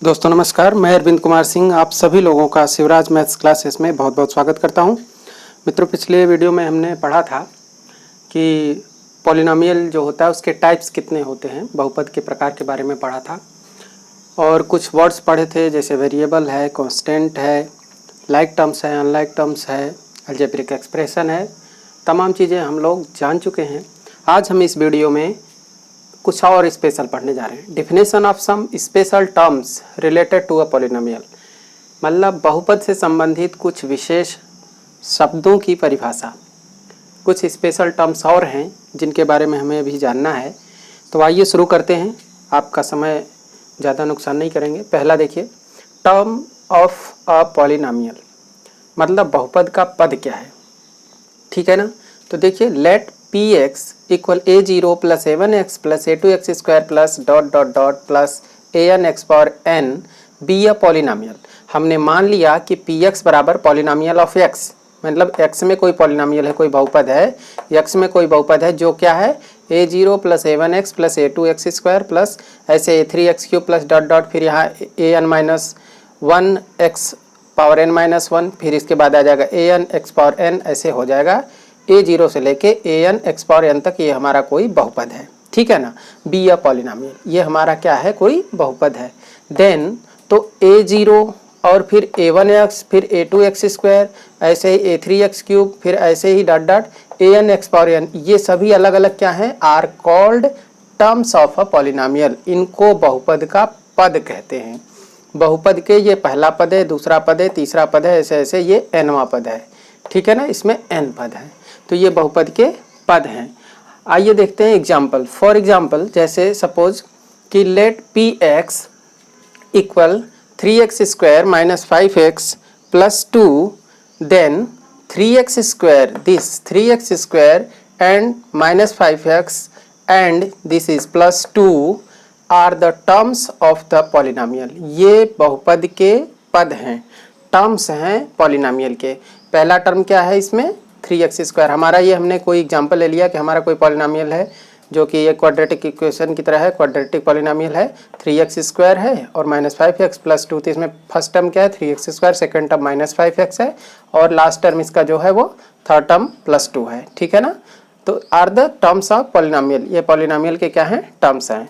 दोस्तों नमस्कार, मैं अरविंद कुमार सिंह आप सभी लोगों का शिवराज मैथ्स क्लासेस में बहुत बहुत स्वागत करता हूं। मित्रों, पिछले वीडियो में हमने पढ़ा था कि पॉलिनोमियल जो होता है उसके टाइप्स कितने होते हैं, बहुपद के प्रकार के बारे में पढ़ा था और कुछ वर्ड्स पढ़े थे जैसे वेरिएबल है, कांस्टेंट है, लाइक टर्म्स है, अनलाइक टर्म्स है, अलजेब्रिक एक्सप्रेशन है। तमाम चीज़ें हम लोग जान चुके हैं। आज हम इस वीडियो में कुछ और स्पेशल पढ़ने जा रहे हैं। Definition of some special terms related to a polynomial, मतलब बहुपद से संबंधित कुछ विशेष शब्दों की परिभाषा। कुछ स्पेशल टर्म्स और हैं जिनके बारे में हमें अभी जानना है। तो आइए शुरू करते हैं, आपका समय ज़्यादा नुकसान नहीं करेंगे। पहला देखिए, टर्म ऑफ अ पॉलिनोमियल, मतलब बहुपद का पद क्या है, ठीक है ना। तो देखिए, let px equal a0 plus a1x plus a2x square plus dot dot dot plus an(x power n) be a polynomial. हमने मान लिया कि px बराबर पॉलिनोमियल ऑफ x, मतलब x में कोई पॉलिनोमियल है, कोई बहुपद है, x में कोई बहुपद है जो क्या है a0 plus a1x plus a2x square plus ऐसे a3x cube plus dot dot, फिर यहाँ an minus 1x power n minus 1, फिर इसके बाद आ जाएगा an(x पावर n), ऐसे हो जाएगा a0 से लेके an(x पावर n) तक। ये हमारा कोई बहुपद है, ठीक है ना, बी अ पॉलिनोमियल। ये हमारा क्या है, कोई बहुपद है। देन तो a0 और फिर a1x फिर a2x स्क्वायर, ऐसे ही a3x क्यूब, फिर ऐसे ही dot dot an(x power n), ये सभी अलग अलग क्या हैं, are called terms of a polynomial. इनको बहुपद का पद कहते हैं। बहुपद के ये पहला पद है, दूसरा पद है, तीसरा पद है, ऐसे ऐसे ये nवां पद है, ठीक है ना, इसमें n पद है। तो ये बहुपद के पद हैं। आइए देखते हैं एग्जाम्पल। फॉर एग्जाम्पल, जैसे सपोज कि let px equal 3x square minus 5x plus 2, then 3x square, this 3x square and minus 5x and this is plus 2 are the terms of the polynomial. ये बहुपद के पद हैं, terms हैं polynomial के। पहला टर्म क्या है इसमें, 3x स्क्वायर। हमारा ये हमने कोई एग्जांपल ले लिया कि हमारा कोई पॉलिनोमियल है जो कि ये क्वाड्रेटिक इक्वेशन की तरह है, क्वाड्रेटिक पॉलिनोमियल है, 3x स्क्वायर है और माइनस 5x प्लस 2। तो इसमें फर्स्ट टर्म क्या है, 3x square, second term minus 5x है और लास्ट टर्म इसका जो है वो थर्ड टर्म प्लस 2 है, ठीक है ना। तो are the terms of polynomial, ये पॉलिनोमियल के क्या हैं, टर्म्स हैं।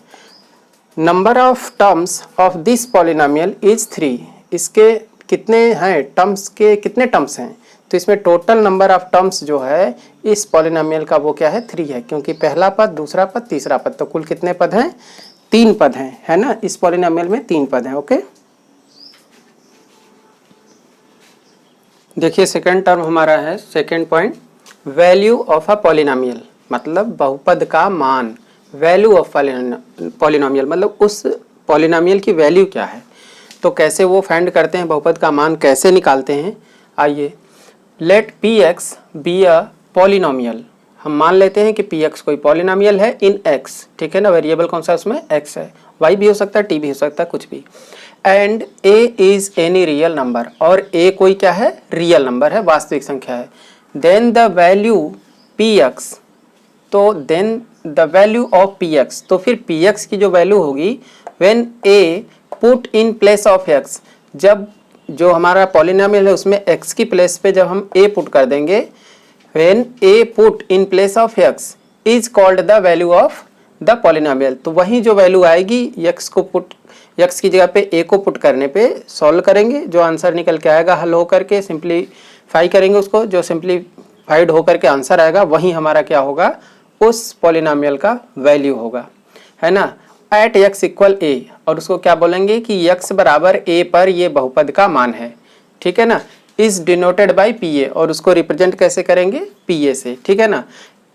Number of terms of this polynomial is 3। इसके कितने हैं, टर्म्स के कितने टर्म्स हैं, तो इसमें टोटल नंबर ऑफ टर्म्स जो है इस पॉलिनोमियल का वो क्या है, 3 है, क्योंकि पहला पद, दूसरा पद, तीसरा पद, तो कुल कितने पद हैं, 3 पद हैं, है ना। इस पॉलिनोमियल में 3 पद हैं। ओके, देखिए सेकंड टर्म हमारा है, second point, value of a polynomial, मतलब बहुपद का मान। वैल्यू ऑफ पॉलिनोमियल मतलब उस पॉलिनोमियल की वैल्यू क्या है। तो कैसे वो फाइंड करते हैं, बहुपद का मान कैसे निकालते हैं। आइए, let px be a polynomial. हम मान लेते हैं कि px कोई पॉलिनोमियल है इन x, ठीक है ना, वेरिएबल कौन सा उसमें x है, y भी हो सकता है, t भी हो सकता है, कुछ भी। And a is any real number, और a कोई क्या है, रियल नंबर है, वास्तविक संख्या है। देन द वैल्यू px, तो then the value of px, तो फिर px की जो वैल्यू होगी when a put in place of x, जब जो हमारा पॉलिनोमियल है उसमें x की प्लेस पे जब हम a पुट कर देंगे, when a put in place of x is called the value of the polynomial. तो वही जो वैल्यू आएगी x की जगह पे a को पुट करने पे सॉल्व करेंगे, जो आंसर निकल के आएगा हल होकर के, सिंप्लीफाई करेंगे उसको, जो सिंप्लीफाइड होकर के आंसर आएगा वही हमारा क्या होगा, उस पॉलिनोमियल का वैल्यू होगा, है ना। एट x इक्वल a, और उसको क्या बोलेंगे कि x बराबर a पर ये बहुपद का मान है, ठीक है ना। इज डिनोटेड बाय pa, और उसको रिप्रेजेंट कैसे करेंगे, pa से, ठीक है ना।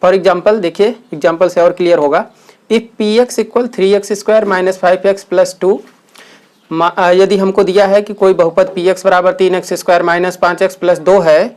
फॉर एग्जाम्पल देखिए, एग्जाम्पल से और क्लियर होगा। If px equal 3x square minus 5x plus 2, यदि हमको दिया है कि कोई बहुपद px बराबर 3x square minus 5x plus 2 है,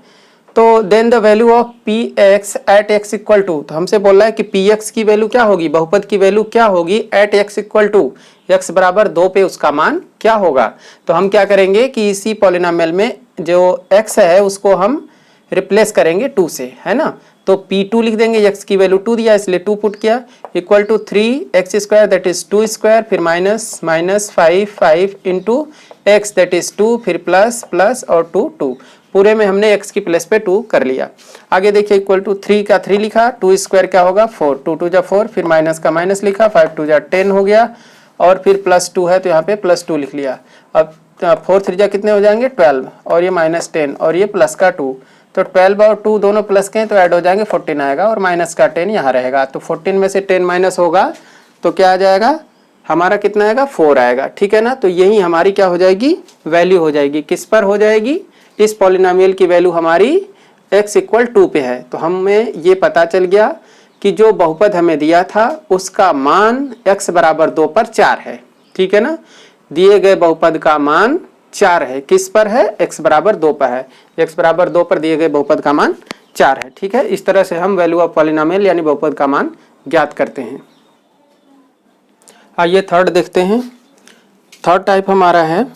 तो then the value of px at x equal to, तो हमसे बोल रहा है कि px की वैल्यू क्या होगी, बहुपद की वैल्यू क्या होगी at x equal to, x बराबर 2 पे उसका मान क्या होगा। तो हम क्या करेंगे कि इसी पॉलिनोमियल में जो x है उसको हम रिप्लेस करेंगे 2 से, है ना। तो P2 लिख देंगे, x की वैल्यू 2 दिया इसलिए 2 पुट किया, equal to 3x² that is 2 square, फिर minus minus 5 into x that is 2, फिर प्लस प्लस और 2 पूरे में हमने x की प्लस पे 2 कर लिया। आगे देखिए इक्वल टू 3 का 3 लिखा, 2 स्क्वायर क्या होगा 4, 2 2 जा 4, फिर माइनस का माइनस लिखा, 5 2 जा 10 हो गया, और फिर प्लस 2 है तो यहाँ पे प्लस 2 लिख लिया। अब 4 3 जा कितने हो जाएंगे 12, और ये माइनस 10 और ये प्लस का 2, तो 12 और 2 दोनों प्लस के हैं तो ऐड हो जाएंगे 14 आएगा, और माइनस का 10 यहाँ रहेगा। तो 14 में से 10 माइनस होगा तो क्या आ जाएगा हमारा, कितना आएगा 4 आएगा। ठीक है ना, तो यही हमारी क्या हो जाएगी वैल्यू हो जाएगी, किस पर हो जाएगी, इस पॉलिनोमियल की वैल्यू हमारी x इक्वल 2 पे है। तो हमें ये पता चल गया कि जो बहुपद हमें दिया था उसका मान x बराबर 2 पर 4 है। ठीक है ना, दिए गए बहुपद का मान 4 है, किस पर है x बराबर 2 पर है, x बराबर 2 पर दिए गए बहुपद का मान 4 है। ठीक है, इस तरह से हम वैल्यू ऑफ पॉलिनोमियल यानी बहुपद का मान ज्ञात करते हैं। आइए थर्ड देखते हैं। थर्ड टाइप हमारा है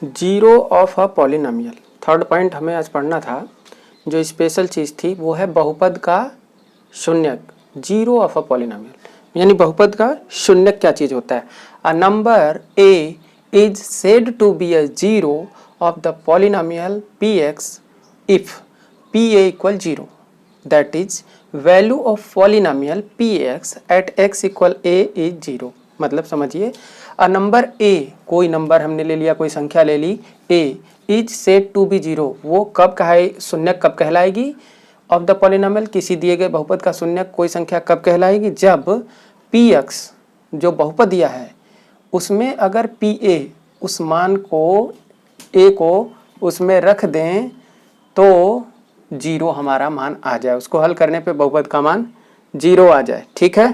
zero of a polynomial. Third point हमें आज पढ़ना था, जो स्पेशल चीज़ थी वो है बहुपद का शून्यक, जीरो ऑफ अ पॉलिनोमियल यानी बहुपद का शून्यक क्या चीज़ होता है। A number A is said to be a zero of the polynomial P X if P A equal zero, that is value of polynomial P X at X equal A is zero. मतलब समझिए, अ number ए, कोई number हमने ले लिया, कोई संख्या ले ली, A is said to be zero, वो कब कहे शून्यक कब कहलाएगी ऑफ द पॉलिनोमियल, किसी दिए गए बहुपद का शून्यक कोई संख्या कब कहलाएगी, जब पी एक्स जो बहुपद दिया है उसमें अगर पी ए उस मान को ए को उसमें रख दें तो जीरो हमारा मान आ जाए, उसको हल करने पे बहुपद का मान जीरो आ जाए। ठीक है,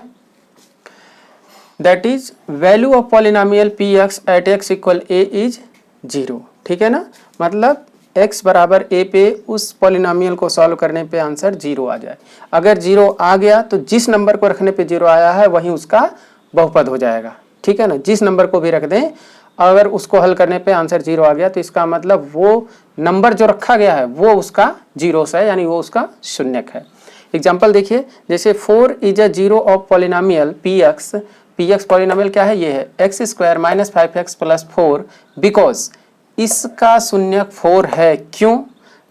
that is value of polynomial P X at X equal A is zero. ठीक है ना, मतलब x बराबर a पे उस पॉलिनोमियल को सॉल्व करने पे आंसर जीरो आ जाए। अगर जीरो आ गया तो जिस नंबर को रखने पे जीरो आया है वही उसका बहुपद हो जाएगा। ठीक है ना, जिस नंबर को भी रख दें अगर उसको हल करने पे आंसर जीरो आ गया तो इसका मतलब वो नंबर जो रखा गया है वो उसका जीरो से है, यानी वो उसका शून्यक है। एग्जाम्पल देखिए, जैसे 4 is a zero of polynomial P x polynomial क्या है, ये है x square minus 5x plus 4 because इसका शून्यक 4 है। क्यों,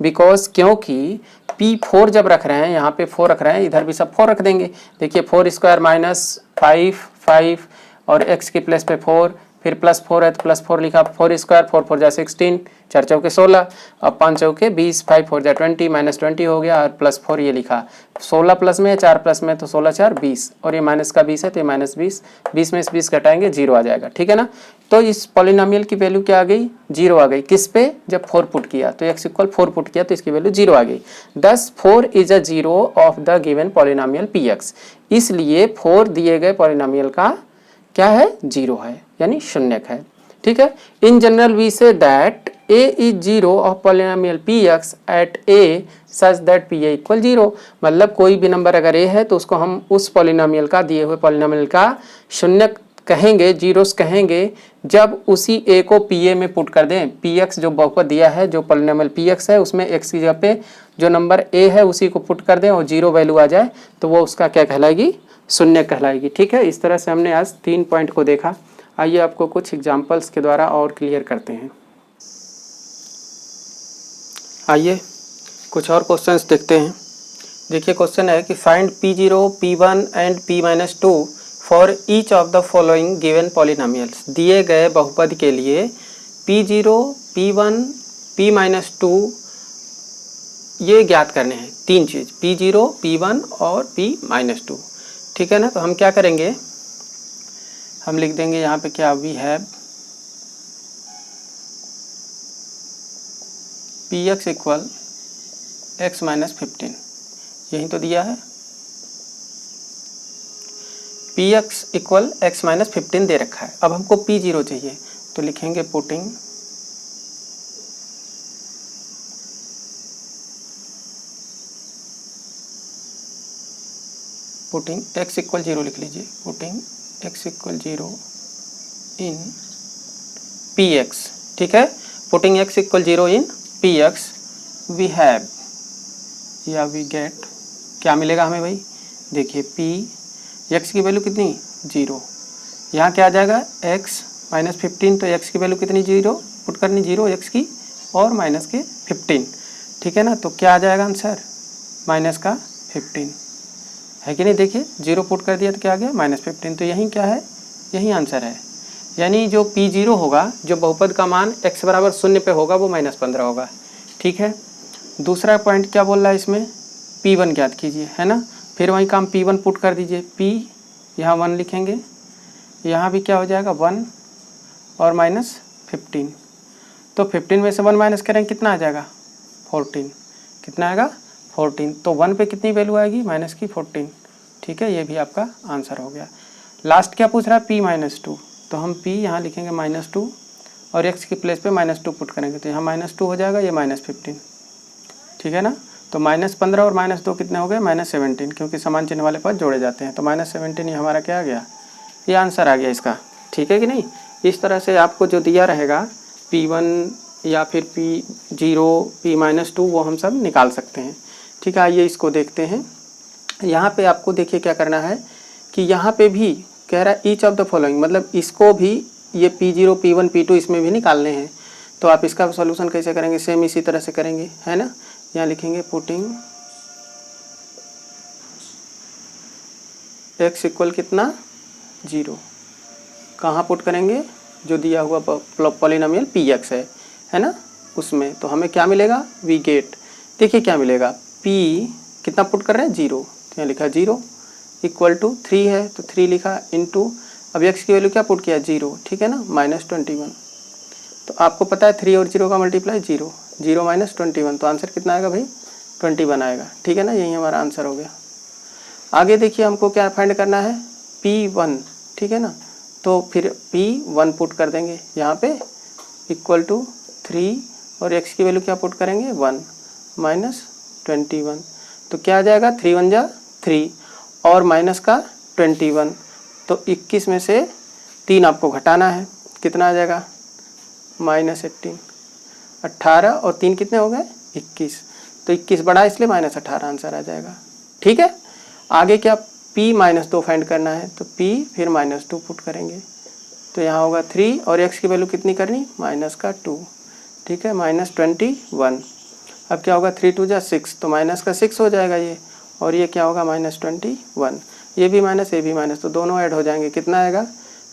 बिकॉज क्योंकि P4 जब रख रहे हैं, यहाँ पे 4 रख रहे हैं, इधर भी सब 4 रख देंगे। देखिए 4 स्क्वायर माइनस 5 और x की प्लस पे 4, फिर प्लस 4 है तो प्लस 4 लिखा, 4 स्क्वायर 4 4 जा 16, 4 चौके 16, अब 5 चौके 20, 5 4 जा 20, माइनस 20 हो गया, और प्लस 4 ये लिखा, 16 प्लस में 4 प्लस में तो 16 4 20, और ये माइनस का 20 है तो ये माइनस 20, 20 में से 20 घटाएंगे जीरो आ जाएगा। ठीक है ना, तो इस पॉलिनोमियल की वैल्यू क्या आ गई, जीरो आ गई। किस पे, जब 4 पुट किया तो x इक्वल 4 पुट किया तो इसकी वैल्यू जीरो आ गई। दस 4 is a zero of the given polynomial P x, इसलिए 4 दिए गए पॉलिनोमियल का क्या है, जीरो है, यानी शून्यक है। ठीक है, in general we say that a is zero of polynomial P X at a such that P A equal zero, मतलब कोई भी नंबर अगर a है तो उसको हम उस पॉलिनोमियल का, दिए हुए पॉलिनोमियल का शून्यक कहेंगे, जीरोस कहेंगे, जब उसी a को पी ए में पुट कर दें। पी एक्स जो बहुपद दिया है, जो पॉलिनोमियल पी एक्स है, उसमें x की जगह पे जो नंबर a है उसी को पुट कर दें और जीरो वैल्यू आ जाए तो वो उसका क्या कहलाएगी, शून्य कहलाएगी। ठीक है, इस तरह से हमने आज 3 पॉइंट को देखा। आइए आपको कुछ एग्जांपल्स के द्वारा और क्लियर करते हैं। आइए कुछ और क्वेश्चंस देखते हैं। देखिए क्वेश्चन है कि find P0, P1 and P-2 for each of the following given polynomials. दिए गए बहुपद के लिए P0, P1, P-2 ये ज्ञात करने हैं, 3 चीज़, P0, P1 और P-2। ठीक है ना, तो हम क्या करेंगे, हम लिख देंगे यहाँ पे क्या, we have P X equal X minus 15, यही तो दिया है, P X equal X minus 15 दे रखा है। अब हमको P0 चाहिए तो लिखेंगे पुटिंग x इक्वल 0 लिख लीजिए, putting x equal 0 in Px। ठीक है, putting x equal 0 in Px we have या वी गेट क्या मिलेगा हमें भाई, देखिए पी एक्स की वैल्यू कितनी 0, यहाँ क्या आ जाएगा x माइनस 15, तो x की वैल्यू कितनी 0 पुट करनी 0 x की और माइनस के 15, ठीक है ना। तो क्या आ जाएगा आंसर माइनस का 15 है कि नहीं, देखिए 0 पुट कर दिया तो क्या आ गया माइनस 15, तो यही क्या है, यही आंसर है। यानी जो P0 होगा, जो बहुपद का मान x बराबर 0 पे होगा वो -15 होगा, ठीक है। दूसरा पॉइंट क्या बोल रहा है इसमें, P1 ज्ञात कीजिए, है ना। फिर वही काम P1 पुट कर दीजिए, P यहाँ 1 लिखेंगे, यहाँ भी क्या हो जाएगा 1 और -15, तो 15 में से 1 माइनस करेंगे कितना आ जाएगा 14, कितना आएगा 14, तो 1 पे कितनी वैल्यू आएगी माइनस की 14, ठीक है। ये भी आपका आंसर हो गया। लास्ट क्या पूछ रहा है P-2, तो हम P यहाँ लिखेंगे -2 और x की प्लेस पे -2 पुट करेंगे, तो यहाँ -2 हो जाएगा, ये -15, ठीक है ना। तो -15 और -2 कितने हो गए -17, क्योंकि समान चिन्ह वाले पद जोड़े जाते हैं, तो -17 ये हमारा क्या आ गया, ये आंसर आ गया इसका, ठीक है कि नहीं। इस तरह से आपको जो दिया रहेगा P1 या फिर P0 P-2 वो हम सब निकाल सकते हैं, ठीक है। आइए इसको देखते हैं। यहाँ पे आपको देखिए क्या करना है कि यहाँ पे भी कह रहा है ईच ऑफ द फॉलोइंग, मतलब इसको भी ये P0 P1 P2 इसमें भी निकालने हैं, तो आप इसका सॉल्यूशन कैसे करेंगे, सेम इसी तरह से करेंगे, है ना। यहाँ लिखेंगे पुटिंग x इक्वल कितना 0, कहाँ पुट करेंगे, जो दिया हुआ पॉलिनोमियल Px है ना, उसमें। तो हमें क्या मिलेगा, वी गेट, देखिए क्या मिलेगा, P कितना पुट कर रहे हैं 0, तो यहाँ लिखा 0 इक्वल टू 3 है, तो 3 लिखा इंटू, अब x की वैल्यू क्या पुट किया 0, ठीक है ना, -21, तो आपको पता है 3 और 0 का मल्टीप्लाई 0, 0 - 21, तो आंसर कितना आएगा भाई 21 आएगा, ठीक है ना। यही हमारा आंसर हो गया। आगे देखिए हमको क्या फाइंड करना है P1, ठीक है ना, तो फिर P1 पुट कर देंगे यहाँ पे इक्वल टू 3 और x की वैल्यू क्या पुट करेंगे 1 -21, तो क्या आ जाएगा 3 1 जा 3 और माइनस का 21, तो 21 में से 3 आपको घटाना है, कितना आ जाएगा -18, 18 और 3 कितने हो गए 21, तो 21 बड़ा इसलिए -18 आंसर आ जाएगा, ठीक है। आगे क्या P-2 फाइंड करना है, तो P फिर -2 पुट करेंगे, तो यहाँ होगा 3 और x की वैल्यू कितनी करनी -2, ठीक है, -21। अब क्या होगा 3 2 जा 6, तो -6 हो जाएगा ये, और ये क्या होगा -21, ये भी माइनस ये भी माइनस, तो दोनों ऐड हो जाएंगे, कितना आएगा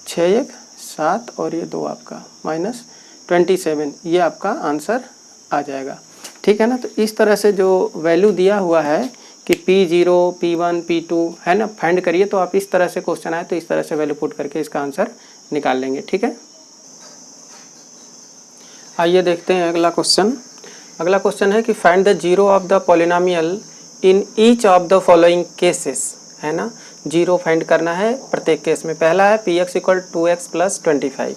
6 1 7 और ये 2 आपका -27, ये आपका आंसर आ जाएगा, ठीक है ना। तो इस तरह से जो वैल्यू दिया हुआ है कि P0 P1 P2 है ना, फाइंड करिए, तो आप इस तरह से क्वेश्चन आए तो इस तरह से वैल्यू पुट करके इसका आंसर निकाल लेंगे, ठीक है। आइए देखते हैं अगला क्वेश्चन। अगला क्वेश्चन है कि find the zero of the polynomial in each of the following cases, है ना। जीरो फाइंड करना है प्रत्येक केस में। पहला है Px इक्वल 2x + 25,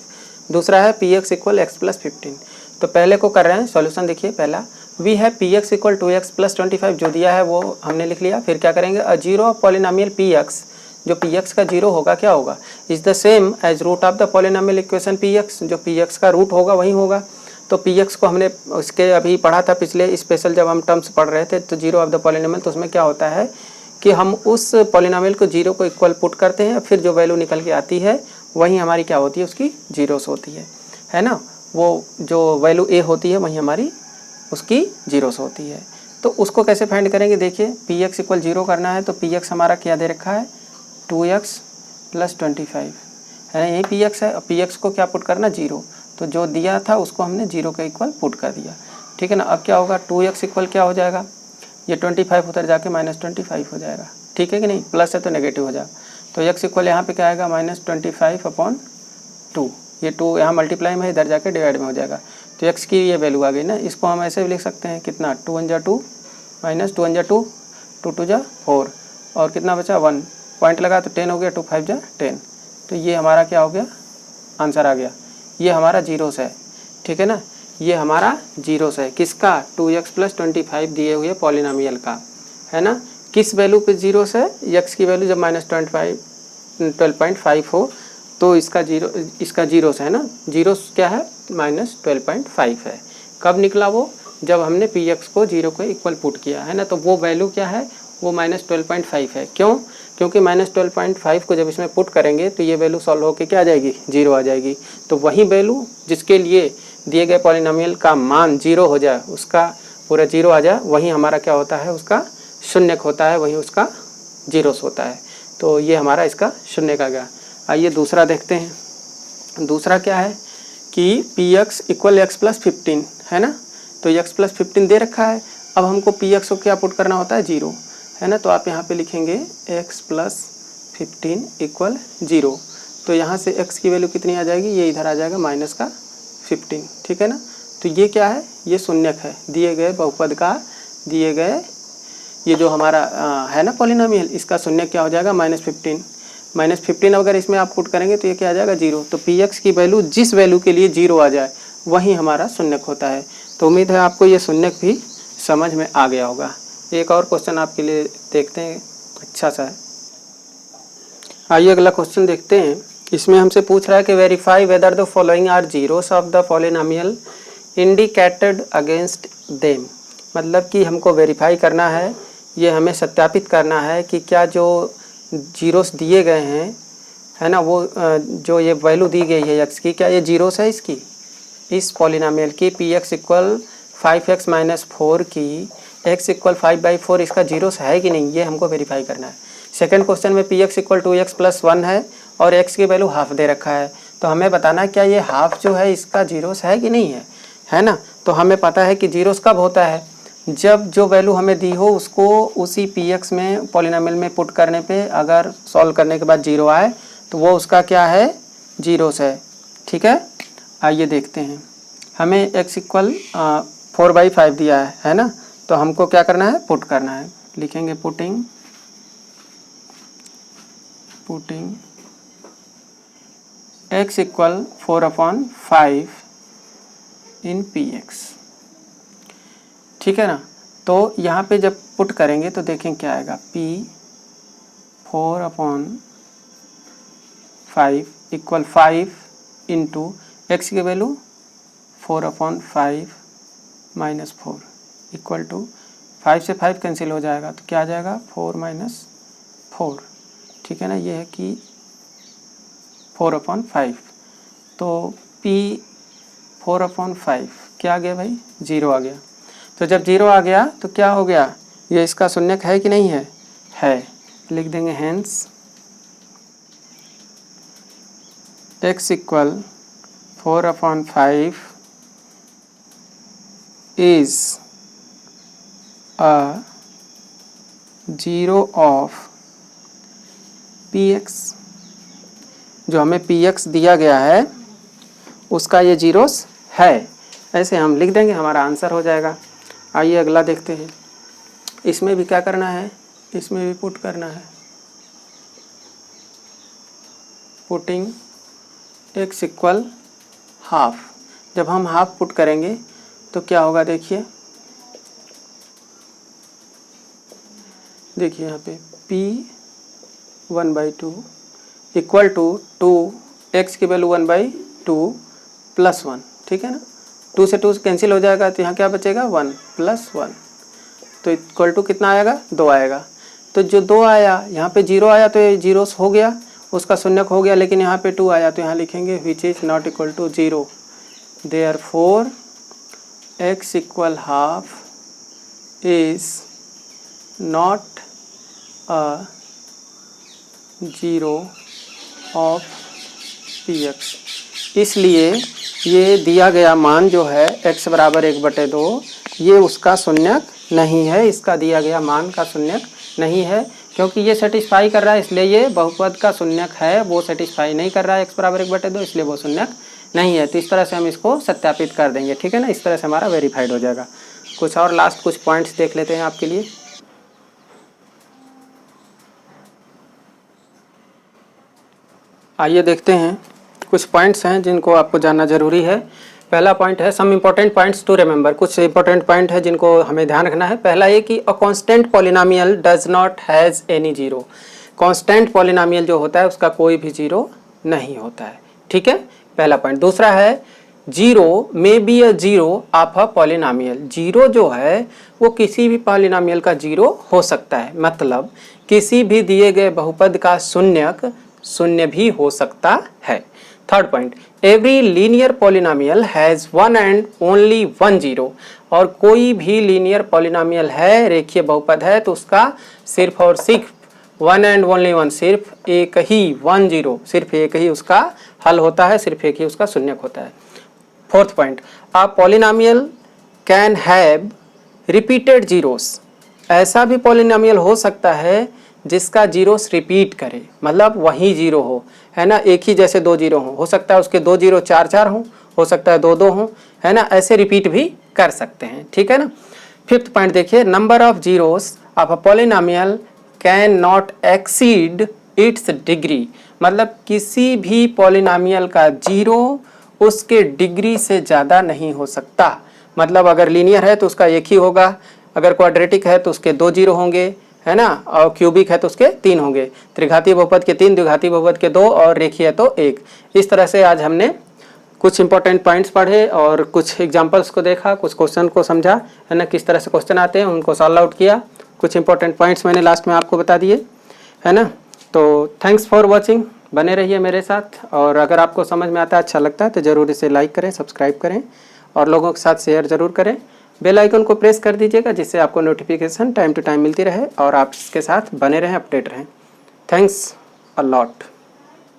दूसरा है Px इक्वल x + 15। तो पहले को कर रहे हैं सॉल्यूशन, देखिए पहला वी है Px इक्वल 2x + 25, जो दिया है वो हमने लिख लिया। फिर क्या करेंगे, a zero of polynomial Px, जो Px का जीरो होगा क्या होगा, is the same as root of the polynomial equation Px, जो Px का रूट होगा वही होगा। तो Px को हमने उसके अभी पढ़ा था पिछले स्पेशल जब हम टर्म्स पढ़ रहे थे, तो जीरो ऑफ द पॉलिनोमियल, तो उसमें क्या होता है कि हम उस पॉलिनोमियल को जीरो को इक्वल पुट करते हैं, फिर जो वैल्यू निकल के आती है वही हमारी क्या होती है, उसकी जीरोस होती है ना। वो जो वैल्यू a होती है वही हमारी उसकी जीरोस होती है। तो उसको कैसे फाइंड करेंगे, देखिए Px इक्वल 0 करना है, तो Px हमारा क्या दे रखा है 2x + 25, है ना, यही Px है। Px को क्या पुट करना 0, तो जो दिया था उसको हमने 0 के इक्वल पुट कर दिया, ठीक है ना। अब क्या होगा 2x इक्वल क्या हो जाएगा, ये 25 उधर जाके -25 हो जाएगा, ठीक है कि नहीं, प्लस है तो नेगेटिव हो जाएगा। तो x इक्वल यहाँ पे क्या आएगा -25/2, ये 2 यहाँ मल्टीप्लाई में इधर जाके डिवाइड में हो जाएगा, तो x की ये वैल्यू आ गई ना। इसको हम ऐसे भी लिख सकते हैं, कितना 2 1 जा 2 -2 1 जा 2 2 2 जा 4 और कितना बचा 1, पॉइंट लगा तो 10 हो गया, 2 5 जा 10, तो ये हमारा क्या हो गया आंसर आ गया। ये हमारा जीरोस है, ठीक है ना, ये हमारा जीरोस है किसका 2x + 25 दिए हुए पॉलिनोमियल का, है ना। किस वैल्यू पे जीरोस है, x की वैल्यू जब -12.5 हो तो इसका जीरोस है ना, जीरोस क्या है -12.5 है। कब निकला वो, जब हमने Px को 0 के इक्वल पुट किया, है ना। तो वो वैल्यू क्या है, वो -12.5 है। क्यों? क्योंकि -12.5 को जब इसमें पुट करेंगे तो ये वैल्यू सॉल्व होकर क्या आ जाएगी, 0 आ जाएगी। तो वही वैल्यू जिसके लिए दिए गए पॉलिनोमियल का मान 0 हो जाए, उसका पूरा 0 आ जाए, वही हमारा क्या होता है, उसका शून्यक होता है, वही उसका जीरोस होता है। तो ये हमारा इसका शून्यक आ गया। आइए दूसरा देखते हैं। दूसरा क्या है कि px = x + 15 है ना। तो x + 15 दे रखा है। अब हमको px को क्या पुट करना होता है, 0 है ना। तो आप यहाँ पे लिखेंगे x + 15 = 0। तो यहाँ से x की वैल्यू कितनी आ जाएगी, ये इधर आ जाएगा -15, ठीक है ना। तो ये क्या है, ये शून्यक है। दिए गए बहुपद का, दिए गए ये जो हमारा है ना पॉलिनोमियल, इसका शून्यक क्या हो जाएगा, -15 अगर इसमें आप पुट करेंगे तो ये क्या आ जाएगा, 0। तो px की वैल्यू जिस वैल्यू के लिए 0 आ जाए वही हमारा शून्यक होता है। तो उम्मीद है आपको ये शून्यक भी समझ में आ गया होगा। एक और क्वेश्चन आपके लिए देखते हैं, अच्छा सा है। आइए अगला क्वेश्चन देखते हैं। इसमें हमसे पूछ रहा है कि verify whether the following are zeros of the polynomial indicated against them. मतलब कि हमको वेरीफाई करना है, ये हमें सत्यापित करना है कि क्या जो जीरोस दिए गए हैं है ना, वो जो ये वैल्यू दी गई है x की, क्या ये जीरोस है इसकी, इस पॉलिनोमियल की px = 5x - 4 की x = 5/4 इसका जीरोस है कि नहीं, ये हमको वेरीफाई करना है। सेकंड क्वेश्चन में px = 2x + 1 है और x की वैल्यू हाफ दे रखा है। तो हमें बताना है क्या ये हाफ जो है इसका जीरोस है कि नहीं है, है ना। तो हमें पता है कि जीरोस कब होता है, जब जो वैल्यू हमें दी हो उसको उसी px में पॉलिनोमियल में पुट करने पे अगर सॉल्व करने के बाद 0 आए तो वो उसका क्या है, जीरोस है, ठीक है। आइए देखते हैं। हमें x = 4/5 दिया है ना। तो हमको क्या करना है, पुट करना है। लिखेंगे पुटिंग x = 4/5 इन px, ठीक है ना। तो यहाँ पे जब पुट करेंगे तो देखें क्या आएगा, p 4/5 = 5 इंटू x की वैल्यू 4/5 - 4 इक्वल टू 5 से 5 कैंसिल हो जाएगा तो क्या आ जाएगा, 4 - 4, ठीक है ना। ये है कि 4/5। तो p 4/5 क्या आ गया भाई, 0 आ गया। तो जब 0 आ गया तो क्या हो गया, ये इसका शून्यक है कि नहीं है, है। लिख देंगे hence x = 4/5 is a zero of px। जो हमें px दिया गया है उसका ये जीरोस है, ऐसे हम लिख देंगे, हमारा आंसर हो जाएगा। आइए अगला देखते हैं। इसमें भी क्या करना है, इसमें भी पुट करना है। Putting x = half. जब हम हाफ पुट करेंगे तो क्या होगा, देखिए यहाँ पे p 1/2 इक्वल टू 2, x की वैल्यू 1/2 + 1, ठीक है ना। 2 से 2 कैंसिल हो जाएगा तो यहाँ क्या बचेगा, 1 + 1, तो इक्वल टू कितना आएगा, 2 आएगा। तो जो 2 आया यहाँ पे 0 आया तो ये जीरोस हो गया, उसका शून्यक हो गया। लेकिन यहाँ पे 2 आया तो यहाँ लिखेंगे which is not equal to 0, therefore x = half is not a zero of px। इसलिए ये दिया गया मान जो है x = 1/2, ये उसका शून्यक नहीं है, इसका दिया गया मान का शून्यक नहीं है। क्योंकि ये सेटिस्फाई कर रहा है इसलिए ये बहुपद का शून्यक है, वो सेटिस्फाई नहीं कर रहा है x = 1/2, इसलिए वो शून्यक नहीं है। तो इस तरह से हम इसको सत्यापित कर देंगे, ठीक है ना। इस तरह से हमारा वेरीफाइड हो जाएगा। कुछ और लास्ट कुछ पॉइंट्स देख लेते हैं आपके लिए। आइए देखते हैं, कुछ पॉइंट्स हैं जिनको आपको जानना जरूरी है। पहला पॉइंट है some important points to remember. कुछ इंपॉर्टेंट पॉइंट है जिनको हमें ध्यान रखना है। पहला ये कि a constant polynomial does not has any zero. Constant polynomial जो होता है उसका कोई भी जीरो नहीं होता है, ठीक है, पहला पॉइंट। दूसरा है zero may be a zero of a polynomial. Zero जो है वो किसी भी पॉलिनोमियल का जीरो हो सकता है, मतलब किसी भी दिए गए बहुपद का शून्यक शून्य भी हो सकता है। Third point, every linear polynomial has one and only one zero. और कोई भी लीनियर पॉलिनोमियल है, रेखीय बहुपद है, तो उसका सिर्फ और सिर्फ वन एंड ओनली वन, सिर्फ एक ही, वन जीरो, सिर्फ एक ही उसका हल होता है, सिर्फ एक ही उसका शून्यक होता है। Fourth point, a polynomial can have repeated zeros. ऐसा भी पॉलिनोमियल हो सकता है जिसका जीरोस रिपीट करे, मतलब वही जीरो हो, है ना, एक ही जैसे दो जीरो हो सकता है उसके दो जीरो चार चार हो सकता है दो दो हो, है ना, ऐसे रिपीट भी कर सकते हैं, ठीक है ना। फिफ्थ पॉइंट देखिए, number of zeros of a polynomial can not exceed it's degree. मतलब किसी भी पॉलिनोमियल का जीरो उसके डिग्री से ज़्यादा नहीं हो सकता। मतलब अगर लीनियर है तो उसका एक ही होगा, अगर क्वाड्रेटिक है तो उसके दो जीरो होंगे, है ना, और क्यूबिक है तो उसके तीन होंगे, त्रिघातीय बहुपद के तीन, द्विघातीय बहुपद के दो, और रेखीय है तो एक। इस तरह से आज हमने कुछ इंपॉर्टेंट पॉइंट्स पढ़े और कुछ एग्जांपल्स को देखा, कुछ क्वेश्चन को समझा, है ना, किस तरह से क्वेश्चन आते हैं उनको सॉल्व आउट किया, कुछ इंपॉर्टेंट पॉइंट्स मैंने लास्ट में आपको बता दिए, है ना। तो थैंक्स फॉर वॉचिंग, बने रहिए मेरे साथ, और अगर आपको समझ में आता है, अच्छा लगता है तो ज़रूर इसे लाइक करें, सब्सक्राइब करें और लोगों के साथ शेयर ज़रूर करें। बेल आइकन को प्रेस कर दीजिएगा जिससे आपको नोटिफिकेशन टाइम टू टाइम मिलती रहे और आप इसके साथ बने रहें, अपडेट रहें। Thanks a lot.